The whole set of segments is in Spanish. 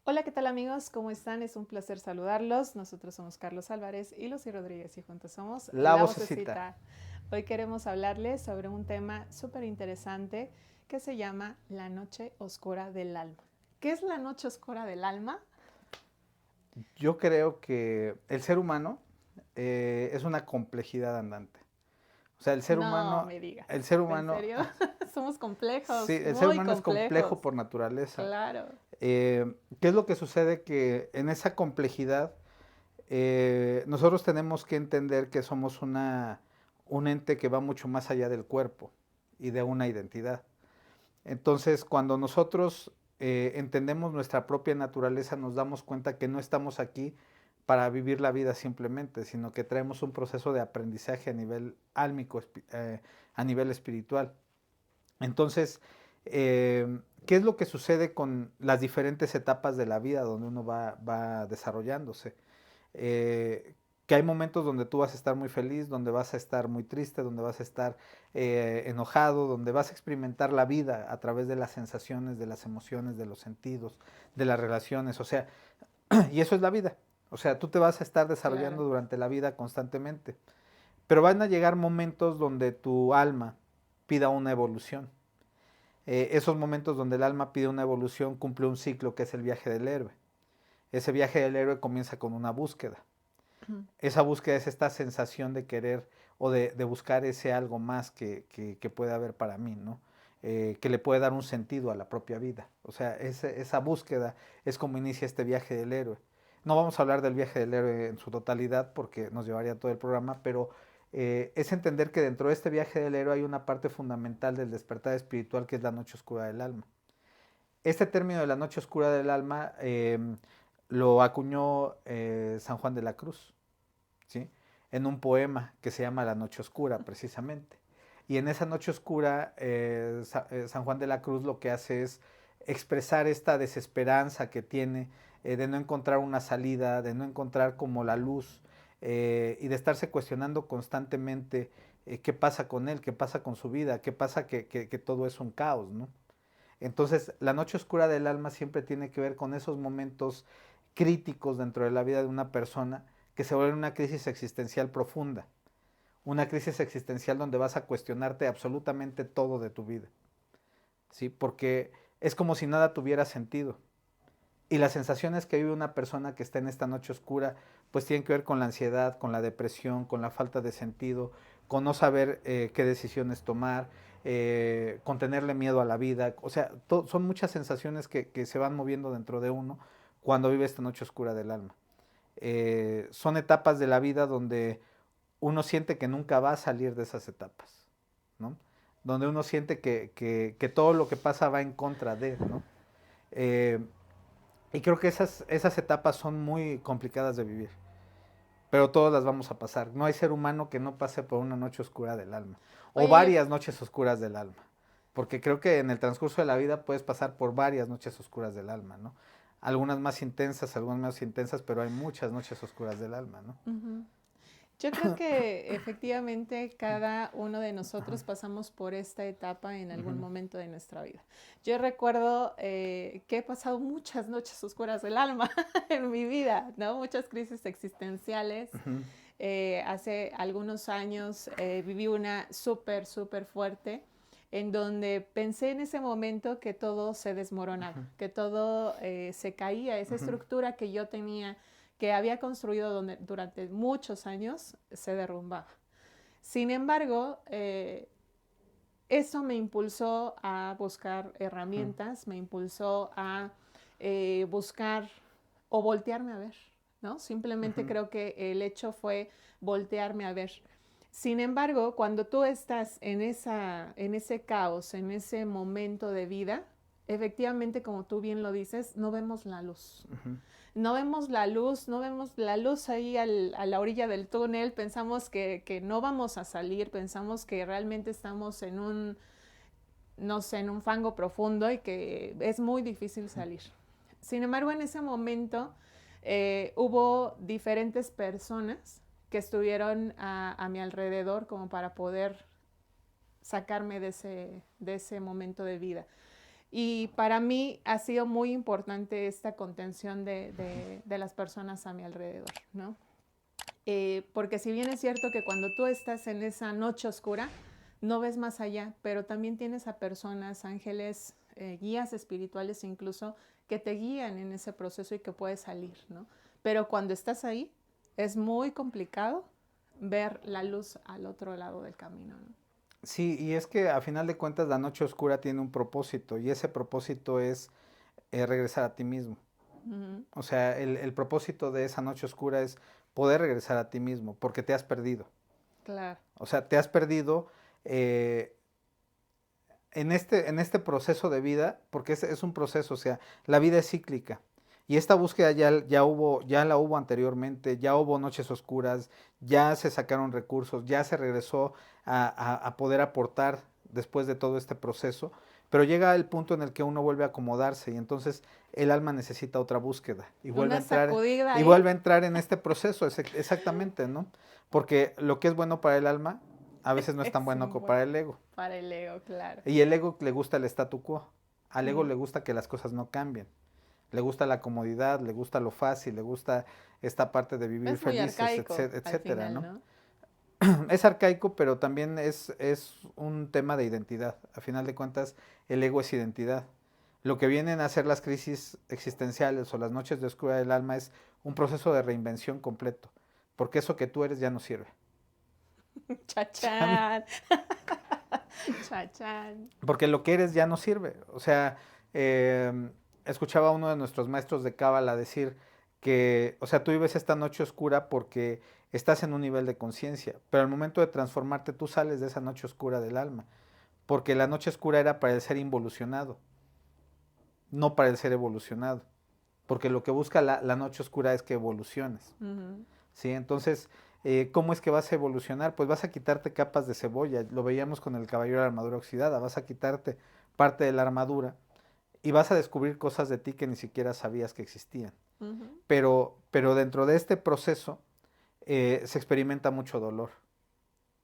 Hola, ¿qué tal amigos? ¿Cómo están? Es un placer saludarlos. Nosotros somos Carlos Álvarez y Lucy Rodríguez y juntos somos La La vocecita. Vocecita. Hoy queremos hablarles sobre un tema súper interesante que se llama la noche oscura del alma. ¿Qué es la noche oscura del alma? Yo creo que el ser humano es una complejidad andante. O sea, No me digas. el ser ¿En humano, serio? Somos sí, complejos, el ser muy humano es complejos. complejo por naturaleza. Claro, ¿Qué es lo que sucede? Que en esa complejidad nosotros tenemos que entender que somos un ente que va mucho más allá del cuerpo y de una identidad. Entonces, cuando nosotros entendemos nuestra propia naturaleza, nos damos cuenta que no estamos aquí para vivir la vida simplemente, sino que traemos un proceso de aprendizaje a nivel álmico, a nivel espiritual. Entonces, ¿qué es lo que sucede con las diferentes etapas de la vida donde uno va desarrollándose? eh, que hay momentos donde tú vas a estar muy feliz, donde vas a estar muy triste, donde vas a estar enojado, donde vas a experimentar la vida a través de las sensaciones, de las emociones, de los sentidos, de las relaciones, o sea, y eso es la vida. O sea, tú te vas a estar desarrollando claro. durante la vida constantemente, pero van a llegar momentos donde tu alma pida una evolución. Esos momentos donde el alma pide una evolución cumple un ciclo que es el viaje del héroe. Ese viaje del héroe comienza con una búsqueda. Esa búsqueda es esta sensación de querer o de buscar ese algo más que puede haber para mí, ¿no? Que le puede dar un sentido a la propia vida. O sea, esa búsqueda es como inicia este viaje del héroe. No vamos a hablar del viaje del héroe en su totalidad porque nos llevaría todo el programa, pero es entender que dentro de este viaje del héroe hay una parte fundamental del despertar espiritual que es la noche oscura del alma. Este término de la noche oscura del alma lo acuñó San Juan de la Cruz, ¿sí? En un poema que se llama La Noche Oscura, precisamente. Y en esa noche oscura, San Juan de la Cruz lo que hace es expresar esta desesperanza que tiene de no encontrar una salida, de no encontrar como la luz y de estarse cuestionando constantemente qué pasa con él, qué pasa con su vida, qué pasa que todo es un caos, ¿no? Entonces, la noche oscura del alma siempre tiene que ver con esos momentos críticos dentro de la vida de una persona que se vuelve una crisis existencial profunda, una crisis existencial donde vas a cuestionarte absolutamente todo de tu vida, ¿sí? Porque es como si nada tuviera sentido. Y las sensaciones que vive una persona que está en esta noche oscura, pues tienen que ver con la ansiedad, con la depresión, con la falta de sentido, con no saber qué decisiones tomar, con tenerle miedo a la vida. O sea, son muchas sensaciones que se van moviendo dentro de uno cuando vive esta noche oscura del alma. Son etapas de la vida donde uno siente que nunca va a salir de esas etapas, ¿no? Donde uno siente que todo lo que pasa va en contra de, ¿no? Eh, y creo que esas etapas son muy complicadas de vivir, pero todas las vamos a pasar. No hay ser humano que no pase por una noche oscura del alma, o Oye, yo, varias noches oscuras del alma, porque creo que en el transcurso de la vida puedes pasar por varias noches oscuras del alma, ¿no? Algunas más intensas, pero hay muchas noches oscuras del alma, ¿no? ujú. Yo creo que efectivamente cada uno de nosotros pasamos por esta etapa en algún Ujú, momento de nuestra vida. Yo recuerdo que he pasado muchas noches oscuras del alma en mi vida, ¿no? Muchas crisis existenciales. ujú, Hace algunos años viví una súper, súper fuerte en donde pensé en ese momento que todo se desmoronaba, ujú, que todo se caía, esa ujú, estructura que yo tenía, que había construido durante muchos años, se derrumbaba. Sin embargo, eso me impulsó a buscar ujú, herramientas, me impulsó a buscar o voltearme a ver, ¿no? Simplemente ujú, creo que el hecho fue voltearme a ver. Sin embargo, cuando tú estás en ese caos, en ese momento de vida, efectivamente, como tú bien lo dices, no vemos la luz. ujú. No vemos la luz, no vemos la luz ahí a la orilla del túnel, pensamos que no vamos a salir, pensamos que realmente estamos en un, no sé, en un fango profundo y que es muy difícil salir. Sin embargo, en ese momento hubo diferentes personas que estuvieron a mi alrededor como para poder sacarme de ese momento de vida. Y para mí ha sido muy importante esta contención de las personas a mi alrededor, ¿no? Porque si bien es cierto que cuando tú estás en esa noche oscura, no ves más allá, pero también tienes a personas, ángeles, guías espirituales incluso, que te guían en ese proceso y que puedes salir, ¿no? Pero cuando estás ahí, es muy complicado ver la luz al otro lado del camino, ¿no? Sí, y es que a final de cuentas la noche oscura tiene un propósito y ese propósito es regresar a ti mismo. Ujú. O sea, el propósito de esa noche oscura es poder regresar a ti mismo porque te has perdido. Claro. O sea, te has perdido eh, en este proceso de vida, porque es un proceso, o sea, la vida es cíclica. Y esta búsqueda ya la hubo anteriormente, ya hubo noches oscuras, ya se sacaron recursos, ya se regresó a poder aportar después de todo este proceso, pero llega el punto en el que uno vuelve a acomodarse y entonces el alma necesita otra búsqueda Una sacudida y ahí. vuelve a entrar en este proceso, exactamente, ¿no? Porque lo que es bueno para el alma a veces no es tan Es bueno un como buen para el ego. para el ego, claro. Y el ego le gusta el statu quo. Al ego Ujú. le gusta que las cosas no cambien. Le gusta la comodidad, le gusta lo fácil, le gusta esta parte de vivir Es muy felices, arcaico al etcétera, final, ¿no? ¿no? Es arcaico, pero también es un tema de identidad. A final de cuentas, el ego es identidad. Lo que vienen a ser las crisis existenciales o las noches de oscuridad del alma es un proceso de reinvención completo, porque eso que tú eres ya no sirve. Chachán. Chachán. Porque lo que eres ya no sirve. O sea, escuchaba a uno de nuestros maestros de Cábala decir que, o sea, tú vives esta noche oscura porque estás en un nivel de conciencia, pero al momento de transformarte tú sales de esa noche oscura del alma, porque la noche oscura era para el ser involucionado, no para el ser evolucionado, porque lo que busca la noche oscura es que evoluciones. Ujú. ¿Sí? Entonces, ¿cómo es que vas a evolucionar? Pues vas a quitarte capas de cebolla, lo veíamos con el caballero de la armadura oxidada, vas a quitarte parte de la armadura y vas a descubrir cosas de ti que ni siquiera sabías que existían. Ujú. Pero dentro de este proceso se experimenta mucho dolor,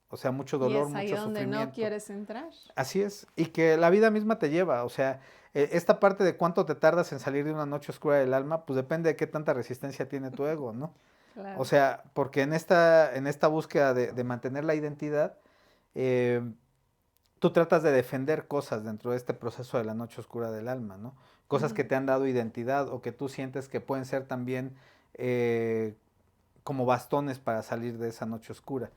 o sea, mucho Y dolor, es ahí mucho donde no sufrimiento. quieres entrar. Así es, y que la vida misma te lleva, o sea, esta parte de cuánto te tardas en salir de una noche oscura del alma, pues depende de qué tanta resistencia tiene tu ego, ¿no? O Claro. sea, porque en esta búsqueda de mantener la identidad, eh, tú tratas de defender cosas dentro de este proceso de la noche oscura del alma, ¿no? Cosas que Ujú. te han dado identidad o que tú sientes que pueden ser también eh, como bastones para salir de esa noche oscura.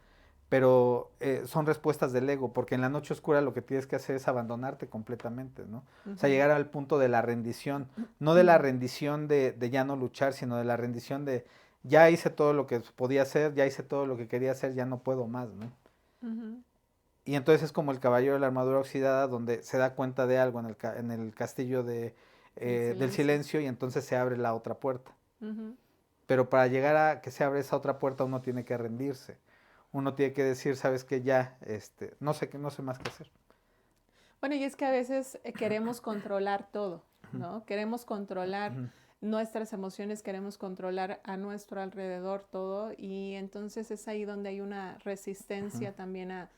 Pero son respuestas del ego, porque en la noche oscura lo que tienes que hacer es abandonarte completamente, ¿no? O sea, Ujú. llegar al punto de la rendición, no de la rendición de ya no luchar, sino de la rendición de ya hice todo lo que podía hacer, ya hice todo lo que quería hacer, ya no puedo más, ¿no? Ujú. Y entonces es como el caballero de la armadura oxidada, donde se da cuenta de algo en el castillo El del silencio. silencio y entonces se abre la otra puerta. Ujú. Pero para llegar a que se abra esa otra puerta uno tiene que rendirse. Uno tiene que decir, sabes que ya, no sé más qué hacer. Bueno, y es que a veces queremos controlar todo, ¿no? Queremos controlar Ujú, nuestras emociones, queremos controlar a nuestro alrededor todo y entonces es ahí donde hay una ujú, resistencia también a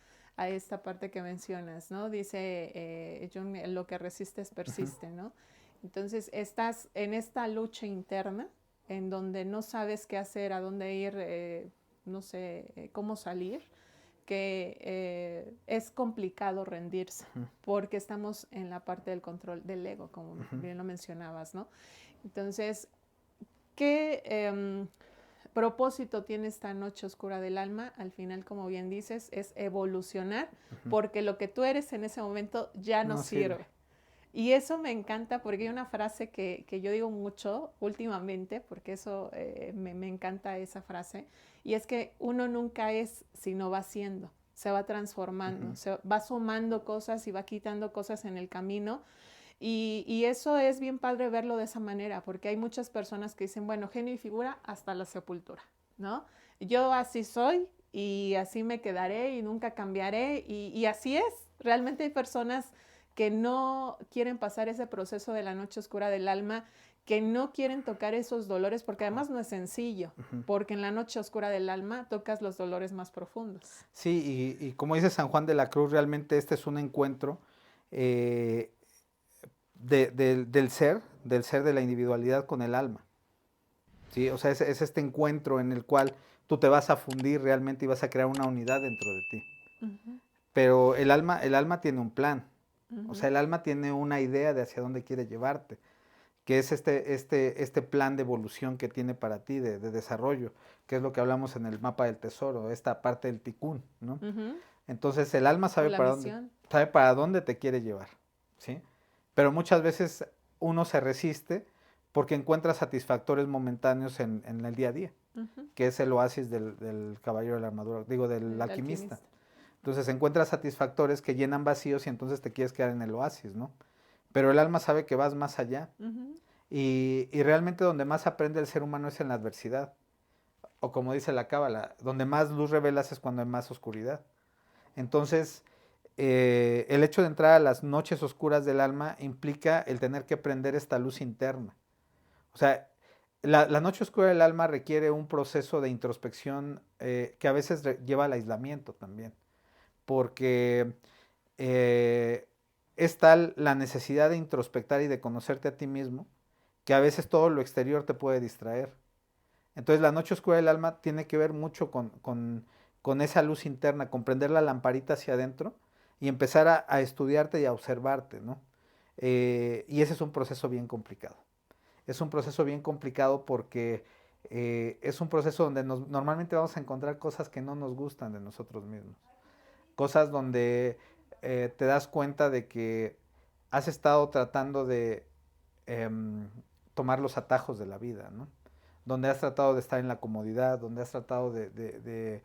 esta parte que mencionas, ¿no? Dice Jung, lo que resistes ujú, persiste, ¿no? Entonces estás en esta lucha interna en donde no sabes qué hacer, a dónde ir, no sé, cómo salir que es complicado rendirse ujú, porque estamos en la parte del control del ego, como ujú, bien lo mencionabas, ¿no? Entonces, ¿qué propósito tiene esta noche oscura del alma? Al final, como bien dices, es evolucionar ujú. porque lo que tú eres en ese momento ya no No sirve. sirve. Y eso me encanta porque hay una frase que yo digo mucho últimamente, porque eso me encanta esa frase, y es que uno nunca es, sino va siendo, se va transformando, Ujú, se va sumando cosas y va quitando cosas en el camino. Y eso es bien padre verlo de esa manera, porque hay muchas personas que dicen, bueno, genio y figura hasta la sepultura, ¿no? Yo así soy y así me quedaré y nunca cambiaré y así es. Realmente hay personas que no quieren pasar ese proceso de la noche oscura del alma, que no quieren tocar esos dolores, porque además no es sencillo, ujú. porque en la noche oscura del alma tocas los dolores más profundos. Sí, y como dice San Juan de la Cruz, realmente este es un encuentro eh, del ser de la individualidad con el alma. ¿Sí? O sea, es este encuentro en el cual tú te vas a fundir realmente y vas a crear una unidad dentro de ti. Ujú, Pero el alma tiene un plan. O ujú, sea, el alma tiene una idea de hacia dónde quiere llevarte, que es este plan de evolución que tiene para ti, de desarrollo, que es lo que hablamos en el mapa del tesoro, esta parte del ticún, ¿no? ujú. Entonces el alma O la misión. sabe para dónde te quiere llevar, ¿sí? Pero muchas veces uno se resiste porque encuentra satisfactores momentáneos en el día a día, Ujú. que es el oasis del caballero de la armadura, digo, del El alquimista. alquimista. Entonces encuentras satisfactores que llenan vacíos y entonces te quieres quedar en el oasis, ¿no? Pero el alma sabe que vas más allá Ujú. y realmente donde más aprende el ser humano es en la adversidad. O como dice la cábala, donde más luz revelas es cuando hay más oscuridad. Entonces, el hecho de entrar a las noches oscuras del alma implica el tener que prender esta luz interna. O sea, la noche oscura del alma requiere un proceso de introspección que a veces lleva al aislamiento también, porque eh, es tal la necesidad de introspectar y de conocerte a ti mismo que a veces todo lo exterior te puede distraer. Entonces la noche oscura del alma tiene que ver mucho con esa luz interna, comprender la lamparita hacia adentro y empezar a estudiarte y a observarte, ¿no? Y ese es un proceso bien complicado. Es un proceso bien complicado porque es un proceso donde normalmente vamos a encontrar cosas que no nos gustan de nosotros mismos. Cosas donde te das cuenta de que has estado tratando de em, tomar los atajos de la vida, ¿no? Donde has tratado de estar en la comodidad, donde has tratado eh,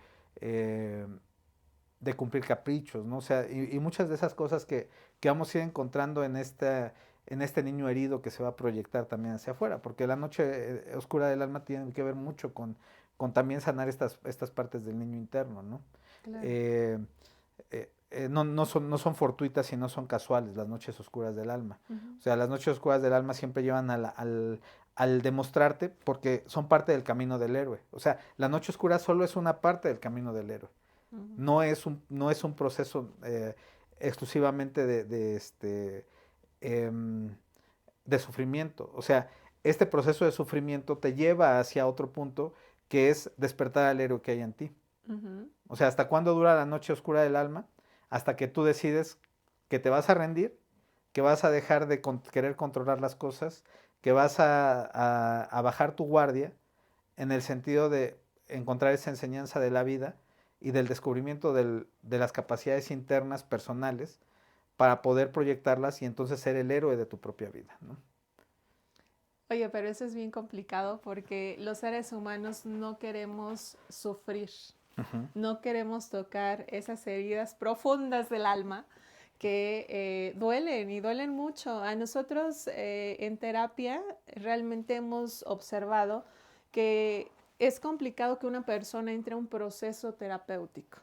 de cumplir caprichos, ¿no? O sea, y muchas de esas cosas que vamos a ir encontrando en este niño herido que se va a proyectar también hacia afuera, porque la noche oscura del alma tiene que ver mucho con también sanar estas partes del niño interno, ¿no? Claro. Eh, no son fortuitas y no son casuales las noches oscuras del alma. Ujú, O sea, las noches oscuras del alma siempre llevan al demostrarte porque son parte del camino del héroe. O sea, la noche oscura solo es una parte del camino del héroe. ujú, No es un proceso exclusivamente em, de sufrimiento. O sea, este proceso de sufrimiento te lleva hacia otro punto que es despertar al héroe que hay en ti. ujú, O sea, ¿hasta cuándo dura la noche oscura del alma? Hasta que tú decides que te vas a rendir, que vas a dejar de querer controlar las cosas, que vas a bajar tu guardia en el sentido de encontrar esa enseñanza de la vida y del descubrimiento de las capacidades internas personales para poder proyectarlas y entonces ser el héroe de tu propia vida, ¿no? Oye, pero eso es bien complicado porque los seres humanos no queremos sufrir, Ujú, no queremos tocar esas heridas profundas del alma que duelen y duelen mucho. A nosotros en terapia realmente hemos observado que es complicado que una persona entre a un proceso terapéutico.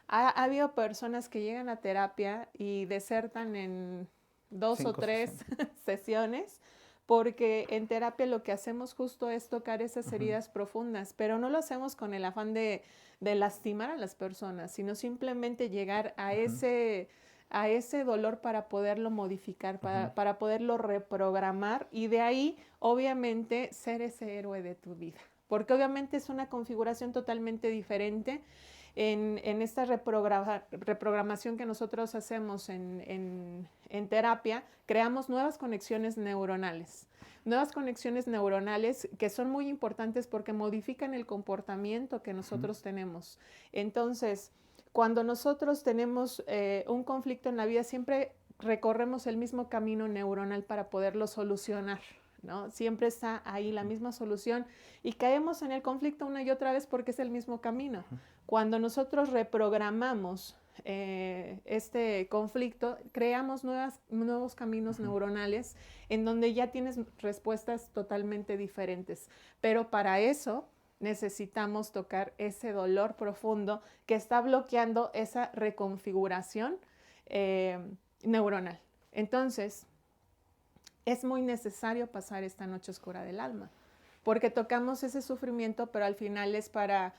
Ha habido personas que llegan a terapia y desertan en 2 o 3 5 sesiones. sesiones porque en terapia lo que hacemos justo es tocar esas Ujú, heridas profundas, pero no lo hacemos con el afán de lastimar a las personas, sino simplemente llegar ujú, a ese dolor para poderlo modificar, ujú, para poderlo reprogramar y de ahí, obviamente, ser ese héroe de tu vida. Porque obviamente es una configuración totalmente diferente en esta reprogramación que nosotros hacemos en terapia, creamos nuevas conexiones neuronales. Nuevas conexiones neuronales que son muy importantes porque modifican el comportamiento que ujú, nosotros tenemos. Entonces, cuando nosotros tenemos un conflicto en la vida, siempre recorremos el mismo camino neuronal para poderlo solucionar. ¿No? Siempre está ahí la misma solución y caemos en el conflicto una y otra vez porque es el mismo camino. Cuando nosotros reprogramamos este conflicto, creamos nuevos caminos ujú. neuronales en donde ya tienes respuestas totalmente diferentes. Pero para eso necesitamos tocar ese dolor profundo que está bloqueando esa reconfiguración eh, neuronal. Entonces, es muy necesario pasar esta noche oscura del alma, porque tocamos ese sufrimiento, pero al final es para,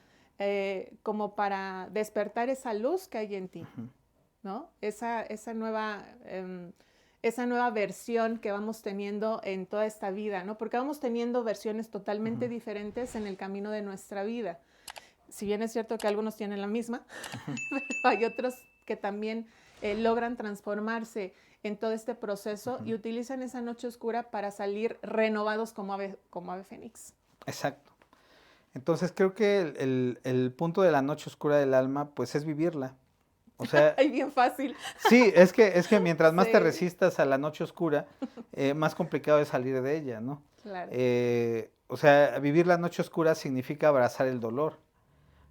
como para despertar esa luz que hay en ti, ¿no? Esa nueva esa nueva versión que vamos teniendo en toda esta vida, ¿no? Porque vamos teniendo versiones totalmente diferentes en el camino de nuestra vida. Si bien es cierto que algunos tienen la misma, pero hay otros que también logran transformarse en todo este proceso y utilizan esa noche oscura para salir renovados como ave fénix. Exacto. Entonces creo que el punto de la noche oscura del alma, pues es vivirla. O sea, Ay, bien fácil. sí, es que mientras más te Sí, resistas a la noche oscura, más complicado es salir de ella, ¿no? claro. O sea, vivir la noche oscura significa abrazar el dolor,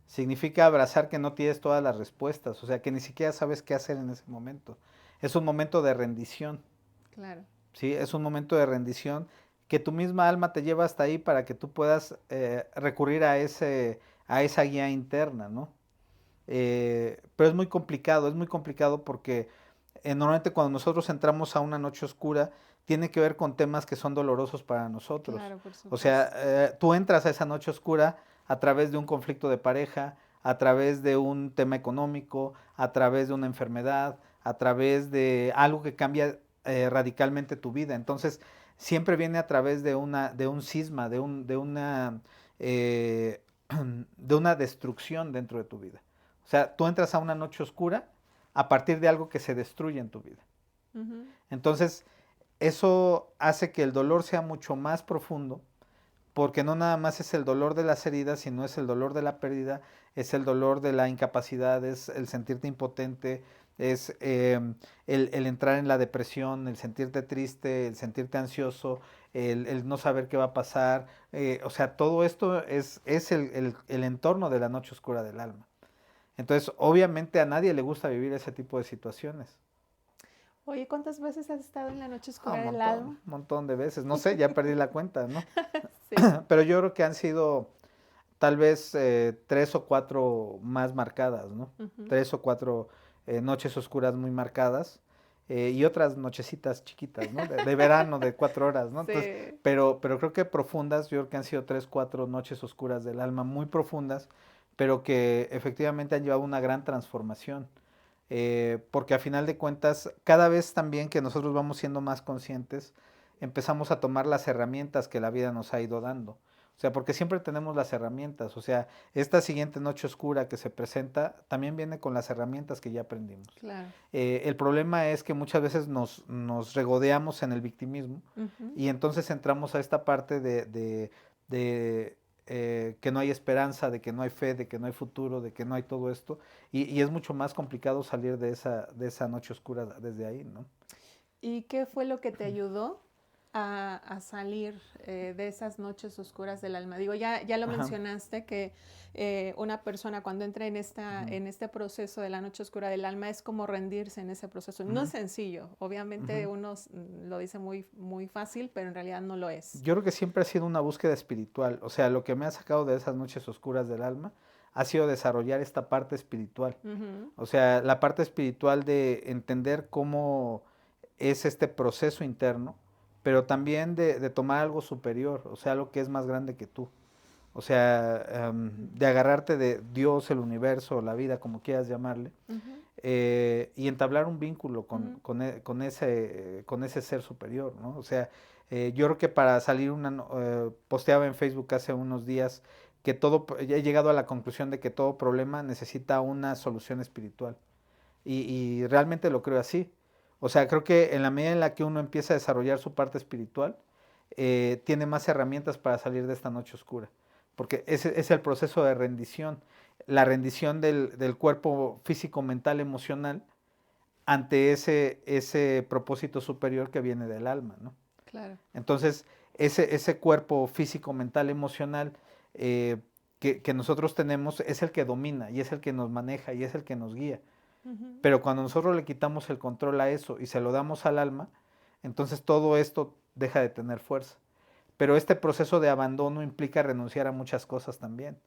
significa abrazar que no tienes todas las respuestas, o sea, que ni siquiera sabes qué hacer en ese momento. Es un momento de rendición, Claro. ¿sí? Es un momento de rendición que tu misma alma te lleva hasta ahí para que tú puedas recurrir a esa guía interna, ¿no? Pero es muy complicado porque normalmente cuando nosotros entramos a una noche oscura, tiene que ver con temas que son dolorosos para nosotros. Claro, por O sea, supuesto. tú entras a esa noche oscura a través de un conflicto de pareja, a través de un tema económico, a través de una enfermedad, a través de algo que cambia radicalmente tu vida. Entonces, siempre viene a través de un cisma, eh, de una destrucción dentro de tu vida. O sea, tú entras a una noche oscura a partir de algo que se destruye en tu vida. Ujú. Entonces, eso hace que el dolor sea mucho más profundo, porque no nada más es el dolor de las heridas, sino es el dolor de la pérdida, es el dolor de la incapacidad, es el sentirte impotente, es el entrar en la depresión, el sentirte triste, el sentirte ansioso, el no saber qué va a pasar. O sea, todo esto es el entorno de la noche oscura del alma. Entonces, obviamente a nadie le gusta vivir ese tipo de situaciones. Oye, ¿cuántas veces has estado en la noche Ah, oscura del alma? un montón de veces. No sé, ya perdí la cuenta, ¿no? Sí. Pero yo creo que han sido tal vez tres o cuatro más marcadas, ¿no? Ujú. Tres o cuatro noches oscuras muy marcadas y otras nochecitas chiquitas, ¿no? De verano, de 4 horas, ¿no? Entonces, Sí. pero creo que profundas, yo creo que han sido tres, cuatro noches oscuras del alma muy profundas, pero que efectivamente han llevado una gran transformación. Porque a final de cuentas, cada vez también que nosotros vamos siendo más conscientes, empezamos a tomar las herramientas que la vida nos ha ido dando. O sea, porque siempre tenemos las herramientas. O sea, esta siguiente noche oscura que se presenta también viene con las herramientas que ya aprendimos. Claro. El problema es que muchas veces nos regodeamos en el victimismo Ujú. y entonces entramos a esta parte de que no hay esperanza, de que no hay fe, de que no hay futuro, de que no hay todo esto. Y es mucho más complicado salir de esa noche oscura desde ahí, ¿no? ¿Y qué fue lo que te ayudó a salir de esas noches oscuras del alma? Digo, ya lo Ajá. mencionaste que una persona cuando entra Ujú, en este proceso de la noche oscura del alma es como rendirse en ese proceso. No es ujú, sencillo, obviamente ujú. uno lo dice muy fácil, pero en realidad no lo es. Yo creo que siempre ha sido una búsqueda espiritual. O sea, lo que me ha sacado de esas noches oscuras del alma ha sido desarrollar esta parte espiritual. Ujú, O sea, la parte espiritual de entender cómo es este proceso interno, pero también de tomar algo superior, o sea, algo que es más grande que tú. O sea, de agarrarte de Dios, el universo, la vida, como quieras llamarle, ujú, y entablar un vínculo ujú. con ese ser superior, ¿no? O sea, yo creo que para salir posteaba en Facebook hace unos días que ya he llegado a la conclusión de que todo problema necesita una solución espiritual. Y realmente lo creo así. O sea, creo que en la medida en la que uno empieza a desarrollar su parte espiritual, tiene más herramientas para salir de esta noche oscura. Porque ese es el proceso de rendición, la rendición del cuerpo físico, mental, emocional ante ese propósito superior que viene del alma, ¿no? Claro. Entonces, ese cuerpo físico, mental, emocional eh, que nosotros tenemos es el que domina y es el que nos maneja y es el que nos guía. Ujú. Pero cuando nosotros le quitamos el control a eso y se lo damos al alma, entonces todo esto deja de tener fuerza. Pero este proceso de abandono implica renunciar a muchas cosas también.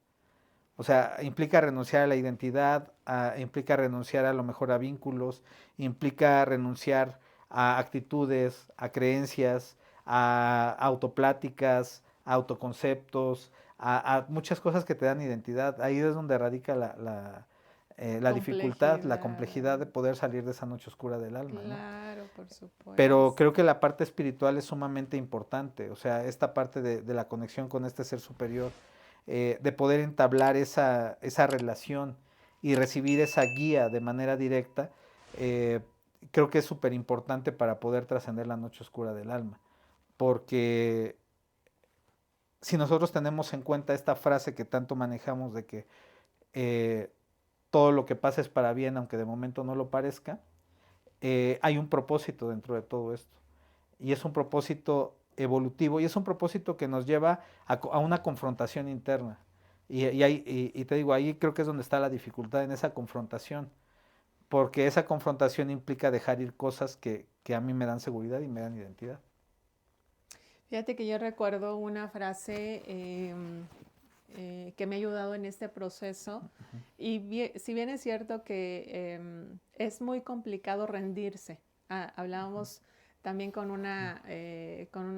O sea, implica renunciar a la identidad, implica renunciar a lo mejor a vínculos, implica renunciar a actitudes, a creencias, a autopláticas, a autoconceptos, a muchas cosas que te dan identidad. Ahí es donde radica la dificultad, la complejidad Complejidad. de poder salir de esa noche oscura del alma, ¿no? Claro, por Pero supuesto. creo que la parte espiritual es sumamente importante, o sea, esta parte de la conexión con este ser superior, de poder entablar esa relación y recibir esa guía de manera directa, eh, creo que es súper importante para poder trascender la noche oscura del alma. Porque si nosotros tenemos en cuenta esta frase que tanto manejamos de que eh, todo lo que pasa es para bien, aunque de momento no lo parezca, hay un propósito dentro de todo esto. Y es un propósito evolutivo y es un propósito que nos lleva a una confrontación interna. Y te digo, ahí creo que es donde está la dificultad en esa confrontación, porque esa confrontación implica dejar ir cosas que a mí me dan seguridad y me dan identidad. Fíjate que yo recuerdo una frase que me ha ayudado en este proceso y si bien es cierto que es muy complicado rendirse, hablábamos también con una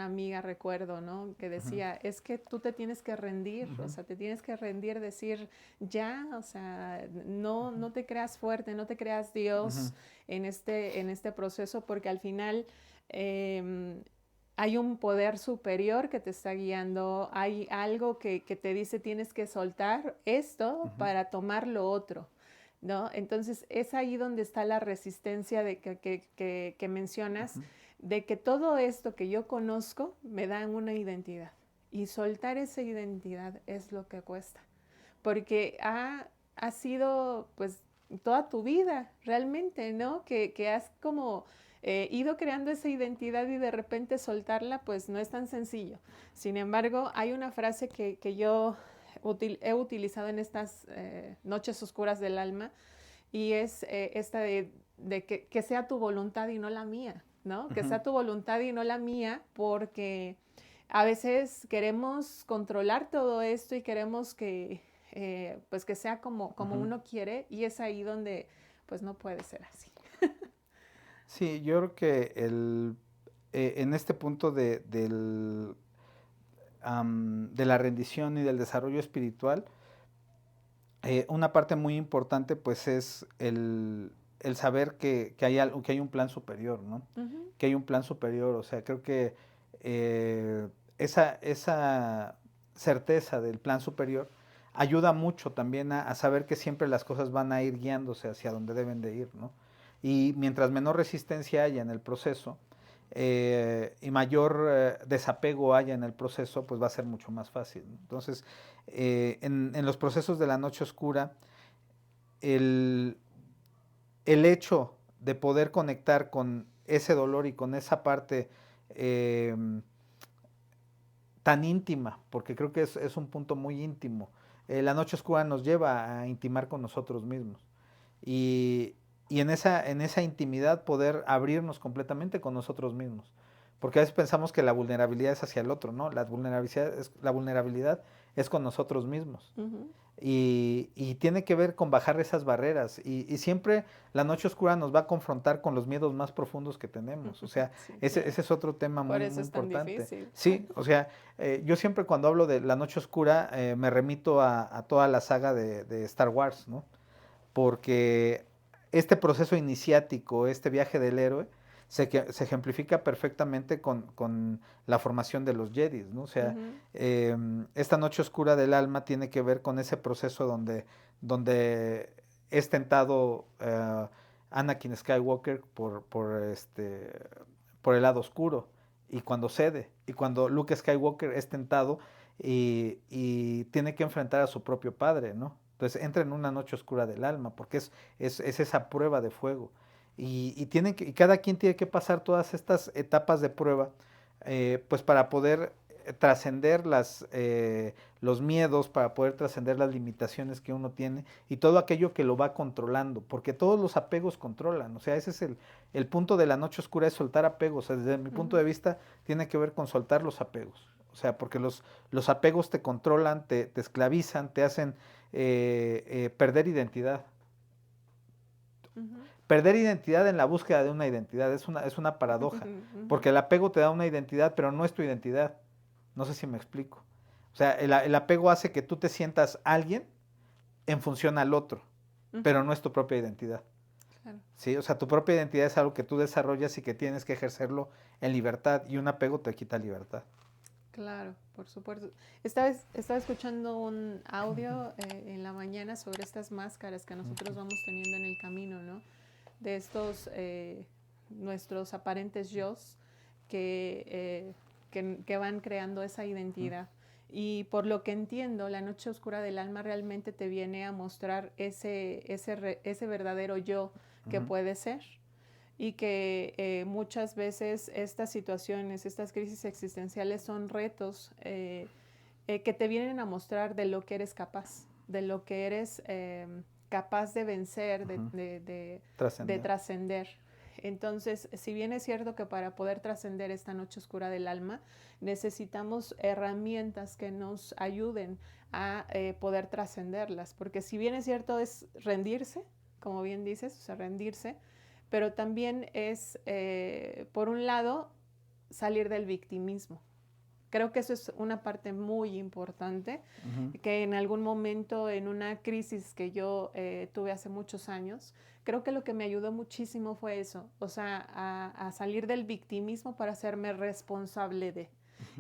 amiga, recuerdo, ¿no? Que decía, es que tú te tienes que rendir, o sea, te tienes que rendir, decir, ya, o sea, no te creas fuerte, no te creas Dios en este proceso, porque al final hay un poder superior que te está guiando, hay algo que te dice tienes que soltar esto para tomar lo otro, ¿no? Entonces es ahí donde está la resistencia de que mencionas, de que todo esto que yo conozco me da una identidad y soltar esa identidad es lo que cuesta, porque ha sido pues toda tu vida realmente, ¿no? Que has como ido creando esa identidad y de repente soltarla, pues no es tan sencillo. Sin embargo, hay una frase que yo he utilizado en estas noches oscuras del alma y es esta de que sea tu voluntad y no la mía, ¿no? Que sea tu voluntad y no la mía, porque a veces queremos controlar todo esto y queremos pues que sea como uno quiere y es ahí donde pues no puede ser así. Sí, yo creo que en este punto de la rendición y del desarrollo espiritual, una parte muy importante pues es el saber que hay algo, que hay un plan superior, ¿no? Ujú. Que hay un plan superior, o sea, creo que esa certeza del plan superior ayuda mucho también a saber que siempre las cosas van a ir guiándose hacia donde deben de ir, ¿no? Y mientras menor resistencia haya en el proceso y mayor desapego haya en el proceso, pues va a ser mucho más fácil, ¿no? Entonces, en los procesos de la noche oscura, el, el hecho de poder conectar con ese dolor y con esa parte eh, tan íntima, porque creo que es un punto muy íntimo. La noche oscura nos lleva a intimar con nosotros mismos y, y en esa intimidad poder abrirnos completamente con nosotros mismos. Porque a veces pensamos que la vulnerabilidad es hacia el otro, ¿no? La vulnerabilidad es con nosotros mismos. Ujú. Y tiene que ver con bajar esas barreras. Y siempre la noche oscura nos va a confrontar con los miedos más profundos que tenemos. O sea, Sí, ese claro. es otro tema Por muy, eso muy es tan importante. difícil. Sí, o sea, yo siempre cuando hablo de la noche oscura me remito a toda la saga de Star Wars, ¿no? Porque este proceso iniciático, este viaje del héroe, se ejemplifica perfectamente con la formación de los Jedi, ¿no? O sea, Ujú. esta noche oscura del alma tiene que ver con ese proceso donde es tentado Anakin Skywalker por el lado oscuro, y cuando cede, y cuando Luke Skywalker es tentado y tiene que enfrentar a su propio padre, ¿no? Entonces entra en una noche oscura del alma, porque es esa prueba de fuego. Y cada quien tiene que pasar todas estas etapas de prueba, pues para poder trascender los miedos, para poder trascender las limitaciones que uno tiene y todo aquello que lo va controlando, porque todos los apegos controlan, o sea, ese es el punto de la noche oscura, es soltar apegos, o sea, desde mi punto Ujú. de vista tiene que ver con soltar los apegos, o sea, porque los apegos te controlan, te esclavizan, te hacen perder identidad. Ujú. Perder identidad en la búsqueda de una identidad es una paradoja, Ujú. porque el apego te da una identidad, pero no es tu identidad. No sé si me explico. O sea, el apego hace que tú te sientas alguien en función al otro. pero no es tu propia identidad. Claro. ¿Sí? O sea, tu propia identidad es algo que tú desarrollas y que tienes que ejercerlo en libertad, y un apego te quita libertad. Claro, por supuesto. Estaba escuchando un audio en la mañana sobre estas máscaras que nosotros vamos teniendo en el camino, ¿no? De estos nuestros aparentes yos que van creando esa identidad. Y por lo que entiendo, la noche oscura del alma realmente te viene a mostrar ese verdadero yo que puede ser. Y que muchas veces estas situaciones, estas crisis existenciales son retos que te vienen a mostrar de lo que eres capaz, de lo que eres capaz de vencer, de trascender. Entonces, si bien es cierto que para poder trascender esta noche oscura del alma, necesitamos herramientas que nos ayuden a poder trascenderlas, porque si bien es cierto es rendirse, como bien dices, o sea, rendirse, pero también es, por un lado, salir del victimismo. Creo que eso es una parte muy importante, que en algún momento, en una crisis que yo tuve hace muchos años, creo que lo que me ayudó muchísimo fue eso, o sea, a salir del victimismo para hacerme responsable de.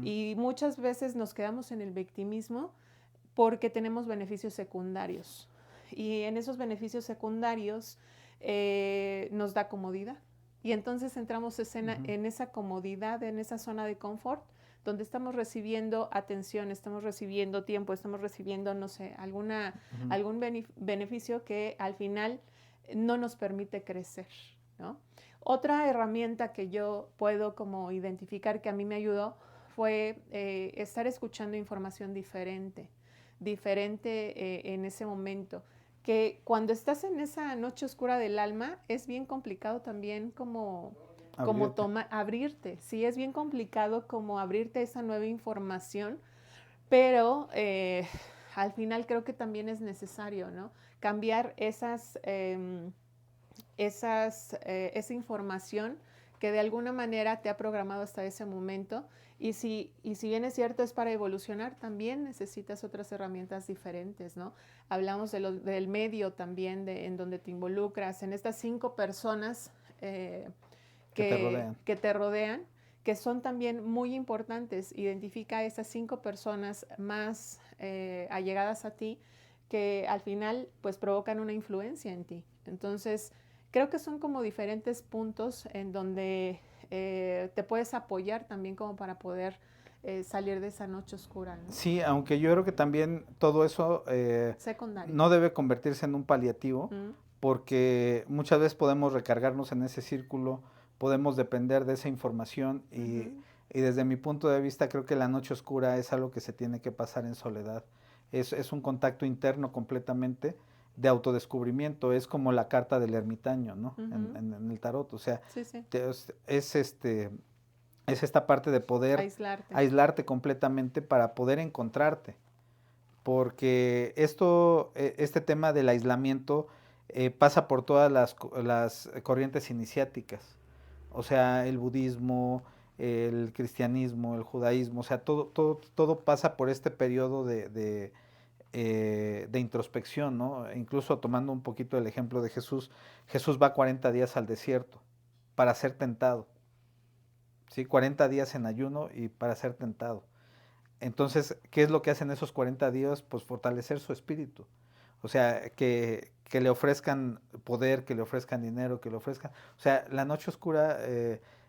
Y muchas veces nos quedamos en el victimismo porque tenemos beneficios secundarios. Y en esos beneficios secundarios nos da comodidad. Y entonces entramos en esa comodidad, en esa zona de confort, donde estamos recibiendo atención, estamos recibiendo tiempo, estamos recibiendo, no sé, algún beneficio que al final no nos permite crecer, ¿no? Otra herramienta que yo puedo como identificar que a mí me ayudó fue estar escuchando información diferente en ese momento. Que cuando estás en esa noche oscura del alma es bien complicado también como abrirte. Sí, es bien complicado como abrirte a esa nueva información, pero al final creo que también es necesario, ¿no? Cambiar esa información que de alguna manera te ha programado hasta ese momento. Y si bien es cierto, es para evolucionar, también necesitas otras herramientas diferentes, ¿no? Hablamos del medio también, en donde te involucras, en estas 5 personas que te rodean, que son también muy importantes. Identifica a esas 5 personas más allegadas a ti, que al final pues provocan una influencia en ti. Entonces, creo que son como diferentes puntos en donde te puedes apoyar también como para poder salir de esa noche oscura, ¿no? Sí, aunque yo creo que también todo eso no debe convertirse en un paliativo, porque muchas veces podemos recargarnos en ese círculo, podemos depender de esa información, y desde mi punto de vista creo que la noche oscura es algo que se tiene que pasar en soledad. Es un contacto interno completamente de autodescubrimiento, es como la carta del ermitaño, ¿no? En el tarot, o sea, sí, sí. Es esta parte de poder aislarte completamente para poder encontrarte. Porque este tema del aislamiento pasa por todas las corrientes iniciáticas. O sea, el budismo, el cristianismo, el judaísmo, o sea, todo pasa por este periodo de introspección, ¿no? Incluso tomando un poquito el ejemplo de Jesús, Jesús va 40 días al desierto para ser tentado. ¿Sí? 40 días en ayuno y para ser tentado. Entonces, ¿qué es lo que hacen esos 40 días? Pues fortalecer su espíritu. O sea, que le ofrezcan poder, que le ofrezcan dinero, que le ofrezcan... O sea, la noche oscura,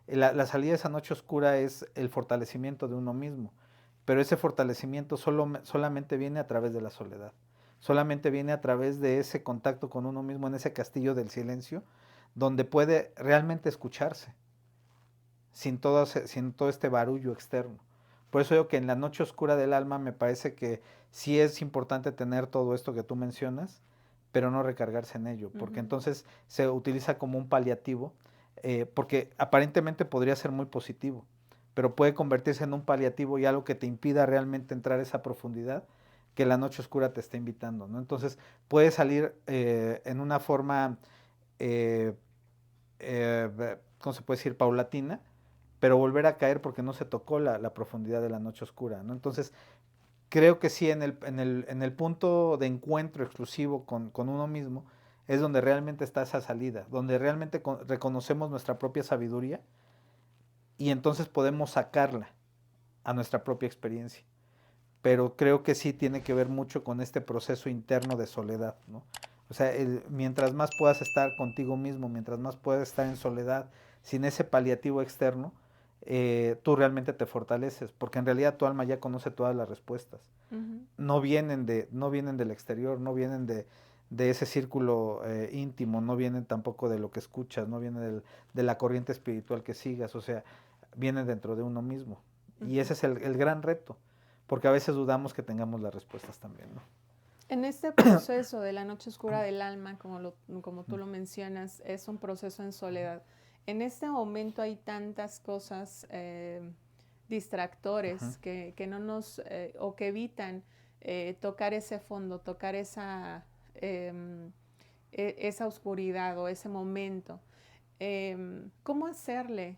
la salida de esa noche oscura es el fortalecimiento de uno mismo. Pero ese fortalecimiento solamente viene a través de la soledad. Solamente viene a través de ese contacto con uno mismo en ese castillo del silencio, donde puede realmente escucharse sin todo este barullo externo. Por eso digo que en la noche oscura del alma me parece que sí es importante tener todo esto que tú mencionas, pero no recargarse en ello, porque entonces se utiliza como un paliativo, porque aparentemente podría ser muy positivo, pero puede convertirse en un paliativo y algo que te impida realmente entrar a esa profundidad que la noche oscura te está invitando, ¿no? Entonces puede salir en una forma, ¿cómo se puede decir? Paulatina, pero volver a caer porque no se tocó la profundidad de la noche oscura, ¿no? Entonces, creo que sí, en el punto de encuentro exclusivo con uno mismo, es donde realmente está esa salida, donde realmente reconocemos nuestra propia sabiduría y entonces podemos sacarla a nuestra propia experiencia. Pero creo que sí tiene que ver mucho con este proceso interno de soledad, ¿no? O sea, mientras más puedas estar contigo mismo, mientras más puedas estar en soledad, sin ese paliativo externo, tú realmente te fortaleces, porque en realidad tu alma ya conoce todas las respuestas. Ujú. No vienen del exterior, no vienen de ese círculo íntimo, no vienen tampoco de lo que escuchas, no vienen de la corriente espiritual que sigas, o sea, vienen dentro de uno mismo. Y Ujú. ese es el gran reto, porque a veces dudamos que tengamos las respuestas también, ¿no? En este proceso de la noche oscura del alma, como tú lo mencionas, es un proceso en soledad. En este momento hay tantas cosas, Ujú. distractores que no nos, o que evitan tocar ese fondo, tocar em, esa oscuridad o ese momento. ¿Cómo hacerle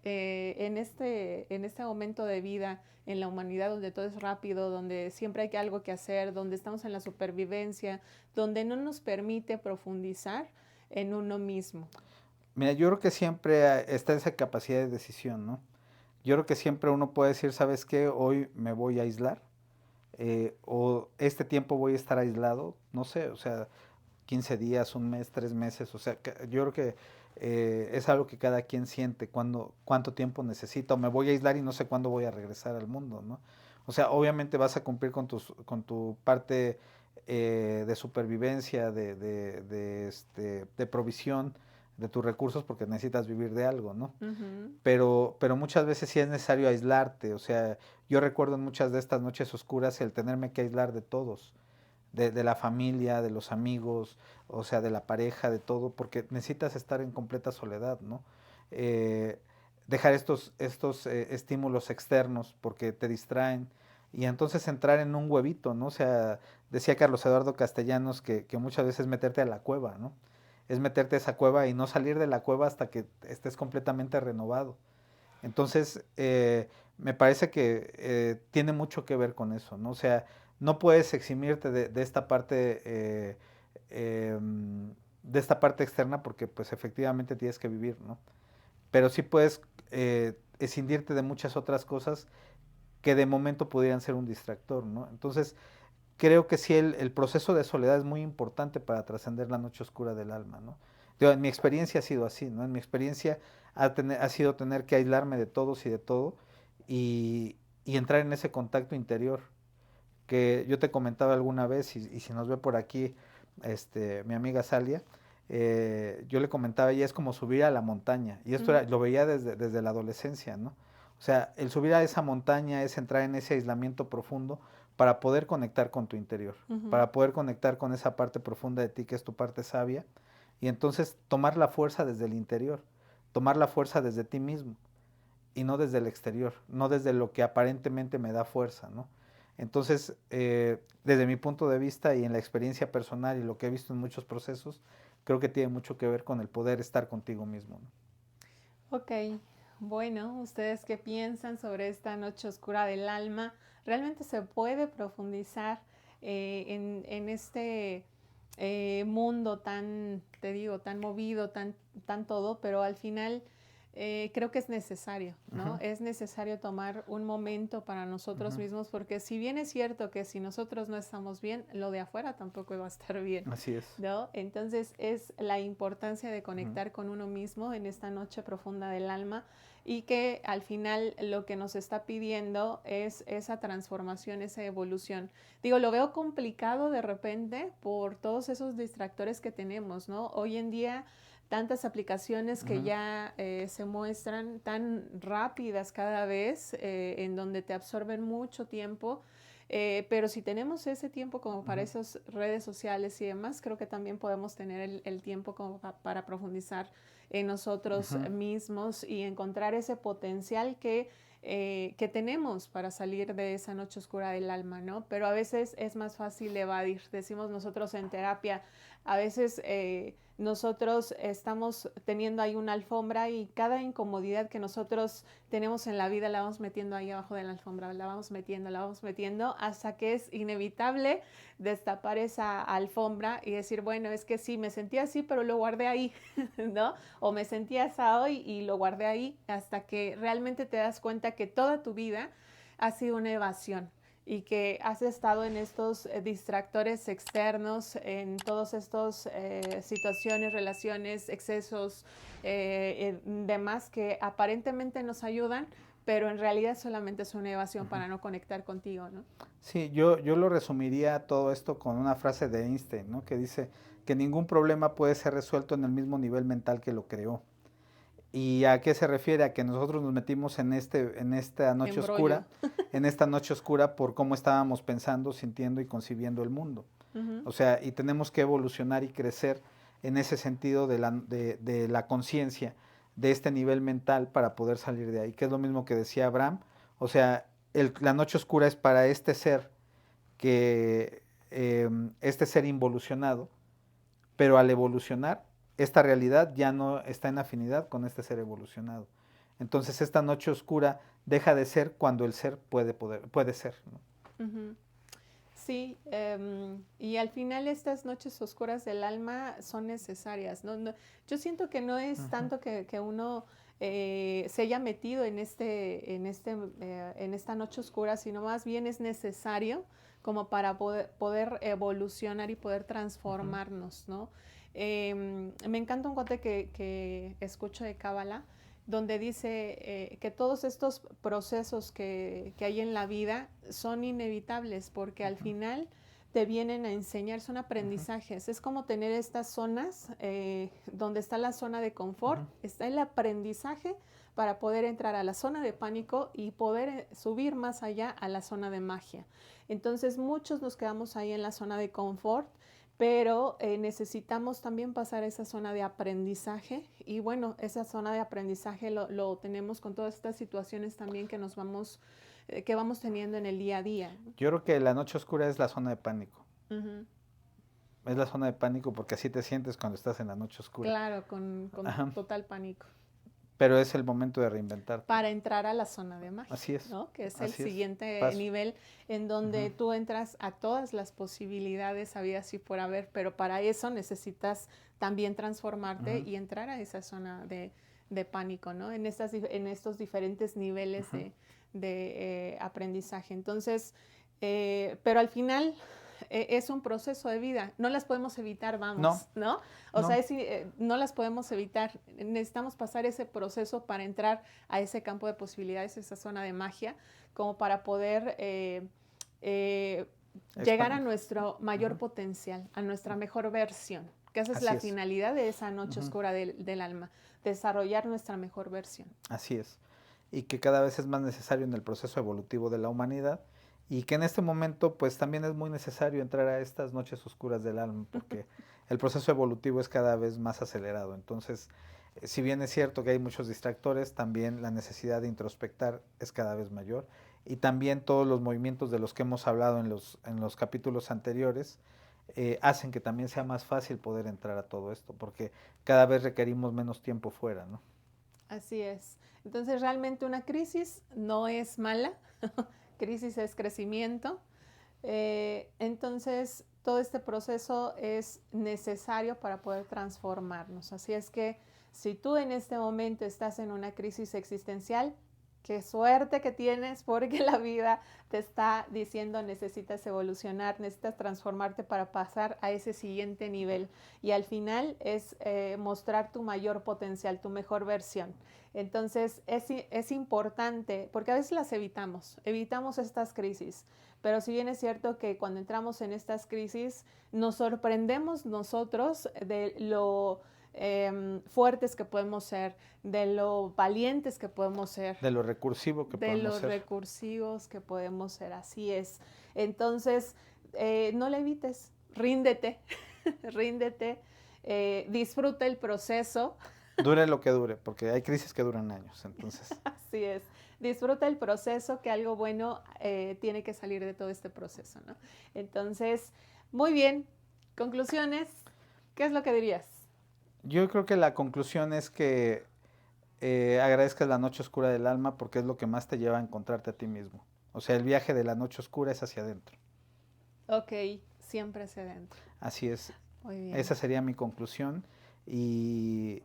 en este momento de vida en la humanidad donde todo es rápido, donde siempre hay algo que hacer, donde estamos en la supervivencia, donde no nos permite profundizar en uno mismo? Mira, yo creo que siempre está esa capacidad de decisión, ¿no? Yo creo que siempre uno puede decir, ¿sabes qué? Hoy me voy a aislar, o este tiempo voy a estar aislado, no sé, o sea, 15 días, un mes, 3 meses, o sea, yo creo que es algo que cada quien siente cuánto tiempo necesita, o me voy a aislar y no sé cuándo voy a regresar al mundo, ¿no? O sea, obviamente vas a cumplir con tu parte de supervivencia, de provisión de tus recursos porque necesitas vivir de algo, ¿no? Ujú. Pero muchas veces sí es necesario aislarte, o sea, yo recuerdo en muchas de estas noches oscuras el tenerme que aislar de todos, de la familia, de los amigos, o sea, de la pareja, de todo, porque necesitas estar en completa soledad, ¿no? Eh, Dejar estos estímulos externos porque te distraen y entonces entrar en un huevito, ¿no? O sea, decía Carlos Eduardo Castellanos que muchas veces meterte a la cueva, ¿no? Es meterte a esa cueva y no salir de la cueva hasta que estés completamente renovado. Entonces, me parece que tiene mucho que ver con eso, ¿no? O sea, no puedes eximirte de esta parte, de esta parte externa porque pues efectivamente tienes que vivir, ¿no? Pero sí puedes escindirte de muchas otras cosas que de momento pudieran ser un distractor, ¿no? Entonces, creo que sí el proceso de soledad es muy importante para trascender la noche oscura del alma, ¿no? Digo, en mi experiencia ha sido así, ¿no? En mi experiencia ha sido tener que aislarme de todos y de todo y entrar en ese contacto interior que yo te comentaba alguna vez y si nos ve por aquí mi amiga Salia, yo le comentaba, ella es como subir a la montaña y esto Ujú. lo veía desde la adolescencia, ¿no? O sea, el subir a esa montaña es entrar en ese aislamiento profundo para poder conectar con tu interior, Ujú. para poder conectar con esa parte profunda de ti que es tu parte sabia y entonces tomar la fuerza desde el interior, tomar la fuerza desde ti mismo y no desde el exterior, no desde lo que aparentemente me da fuerza, ¿no? Entonces, desde mi punto de vista y en la experiencia personal y lo que he visto en muchos procesos, creo que tiene mucho que ver con el poder estar contigo mismo, ¿no? Ok, bueno, ¿ustedes qué piensan sobre esta noche oscura del alma? ¿Realmente se puede profundizar en este mundo tan, te digo, tan movido, tan todo, pero al final creo que es necesario, ¿no? Ujú, Es necesario tomar un momento para nosotros ujú. mismos, porque si bien es cierto que si nosotros no estamos bien, lo de afuera tampoco va a estar bien, Así es. ¿no? Entonces es la importancia de Ujú, conectar con uno mismo en esta noche profunda del alma y que al final lo que nos está pidiendo es esa transformación, esa evolución. Digo, lo veo complicado de repente por todos esos distractores que tenemos, ¿no? Hoy en día tantas aplicaciones que ujú, ya se muestran tan rápidas cada vez, en donde te absorben mucho tiempo. Pero si tenemos ese tiempo como para ujú, esas redes sociales y demás, creo que también podemos tener el tiempo como para profundizar en nosotros ujú. mismos y encontrar ese potencial que tenemos para salir de esa noche oscura del alma, ¿no? Pero a veces es más fácil evadir, decimos nosotros en terapia, a veces nosotros estamos teniendo ahí una alfombra y cada incomodidad que nosotros tenemos en la vida la vamos metiendo ahí abajo de la alfombra, la vamos metiendo hasta que es inevitable destapar esa alfombra y decir, bueno, es que sí, me sentía así, pero lo guardé ahí, ¿no? O me sentía asado y lo guardé ahí hasta que realmente te das cuenta que toda tu vida ha sido una evasión y que has estado en estos distractores externos, en todas estas situaciones, relaciones, excesos, demás que aparentemente nos ayudan, pero en realidad solamente es una evasión para no conectar contigo, ¿no? Sí, yo lo resumiría todo esto con una frase de Einstein, ¿no? Que dice que ningún problema puede ser resuelto en el mismo nivel mental que lo creó. ¿Y a qué se refiere? A que nosotros nos metimos en esta noche Embrollo. oscura, en esta noche oscura por cómo estábamos pensando, sintiendo y concibiendo el mundo. Ujú, O sea, y tenemos que evolucionar y crecer en ese sentido de la conciencia, de este nivel mental para poder salir de ahí, que es lo mismo que decía Abraham. O sea, la noche oscura es para este ser que, este ser involucionado, pero al evolucionar, esta realidad ya no está en afinidad con este ser evolucionado. Entonces esta noche oscura deja de ser cuando el ser puede ser, ¿no? ujú. Sí, y al final estas noches oscuras del alma son necesarias, ¿no? Yo siento que no es Ujú. tanto que uno se haya metido en esta noche oscura, sino más bien es necesario como para poder evolucionar y poder Ujú. transformarnos, ¿no? Me encanta un cuate que escucho de Cábala, donde dice que todos estos procesos que hay en la vida son inevitables porque al Ujú. final te vienen a enseñar, son Ujú. aprendizajes. Es como tener estas zonas donde está la zona de confort, Ujú. está el aprendizaje para poder entrar a la zona de pánico y poder subir más allá a la zona de magia. Entonces muchos nos quedamos ahí en la zona de confort, pero necesitamos también pasar a esa zona de aprendizaje y bueno, esa zona de aprendizaje lo tenemos con todas estas situaciones también que vamos teniendo en el día a día. Yo creo que la noche oscura es la zona de pánico. Ujú. Es la zona de pánico porque así te sientes cuando estás en la noche oscura. Claro, con Ajá. total pánico. Pero es el momento de reinventarte. Para entrar a la zona de magia, Así es. ¿no? Que es el Así es. siguiente Paso. nivel en donde Ujú. tú entras a todas las posibilidades habidas y por haber, pero para eso necesitas también transformarte Ujú. y entrar a esa zona de pánico, ¿no? En estos diferentes niveles Ujú. de aprendizaje. Entonces, pero al final es un proceso de vida, no las podemos evitar, No, vamos, ¿no? O sea, no. no las podemos evitar, necesitamos pasar ese proceso para entrar a ese campo de posibilidades, esa zona de magia, como para poder eh, llegar a Expandir. nuestro mayor Ujú. potencial, a nuestra mejor versión, que esa es Así la es. finalidad de esa noche Ujú. oscura del alma, desarrollar nuestra mejor versión. Así es. Y que cada vez es más necesario en el proceso evolutivo de la humanidad y que en este momento pues también es muy necesario entrar a estas noches oscuras del alma porque el proceso evolutivo es cada vez más acelerado. Entonces, si bien es cierto que hay muchos distractores, también la necesidad de introspectar es cada vez mayor y también todos los movimientos de los que hemos hablado en los capítulos anteriores hacen que también sea más fácil poder entrar a todo esto porque cada vez requerimos menos tiempo fuera, ¿no? Así es. Entonces, realmente una crisis no es mala, crisis es crecimiento. Entonces, todo este proceso es necesario para poder transformarnos. Así es que si tú en este momento estás en una crisis existencial, qué suerte que tienes porque la vida te está diciendo necesitas evolucionar, necesitas transformarte para pasar a ese siguiente nivel. Y al final es mostrar tu mayor potencial, tu mejor versión. Entonces es importante, porque a veces las evitamos estas crisis. Pero si bien es cierto que cuando entramos en estas crisis nos sorprendemos nosotros de lo fuertes que podemos ser, de lo valientes que podemos ser, De lo recursivo que de podemos los ser. recursivos que podemos ser. Así es. Entonces, no le evites, ríndete, ríndete, disfruta el proceso. Dure lo que dure, porque hay crisis que duran años, entonces. Así es. Disfruta el proceso, que algo bueno tiene que salir de todo este proceso, ¿no? Entonces, muy bien. Conclusiones, ¿qué es lo que dirías? Yo creo que la conclusión es que agradezcas la noche oscura del alma porque es lo que más te lleva a encontrarte a ti mismo. O sea, el viaje de la noche oscura es hacia adentro. Ok, siempre hacia adentro. Así es. Muy bien. Esa sería mi conclusión. Y,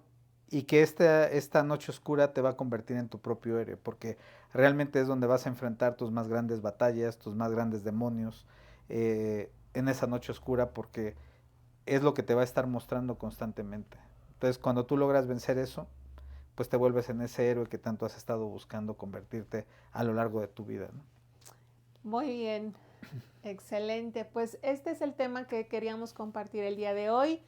y que esta noche oscura te va a convertir en tu propio héroe, porque realmente es donde vas a enfrentar tus más grandes batallas, tus más grandes demonios, en esa noche oscura, porque es lo que te va a estar mostrando constantemente. Entonces, cuando tú logras vencer eso, pues te vuelves en ese héroe que tanto has estado buscando convertirte a lo largo de tu vida, ¿no? Muy bien. Excelente. Pues este es el tema que queríamos compartir el día de hoy.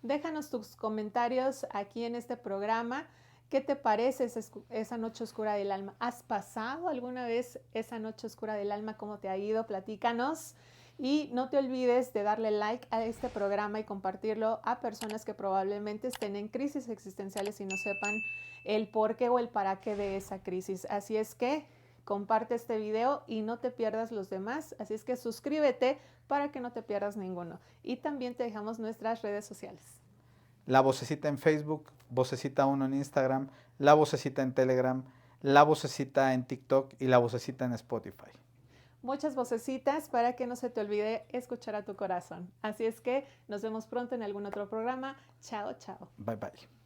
Déjanos tus comentarios aquí en este programa. ¿Qué te parece esa noche oscura del alma? ¿Has pasado alguna vez esa noche oscura del alma? ¿Cómo te ha ido? Platícanos. Y no te olvides de darle like a este programa y compartirlo a personas que probablemente estén en crisis existenciales y no sepan el por qué o el para qué de esa crisis. Así es que comparte este video y no te pierdas los demás. Así es que suscríbete para que no te pierdas ninguno. Y también te dejamos nuestras redes sociales. La vocecita en Facebook, vocecita uno en Instagram, la vocecita en Telegram, la vocecita en TikTok y la vocecita en Spotify. Muchas vocecitas para que no se te olvide escuchar a tu corazón. Así es que nos vemos pronto en algún otro programa. Chao, chao. Bye bye.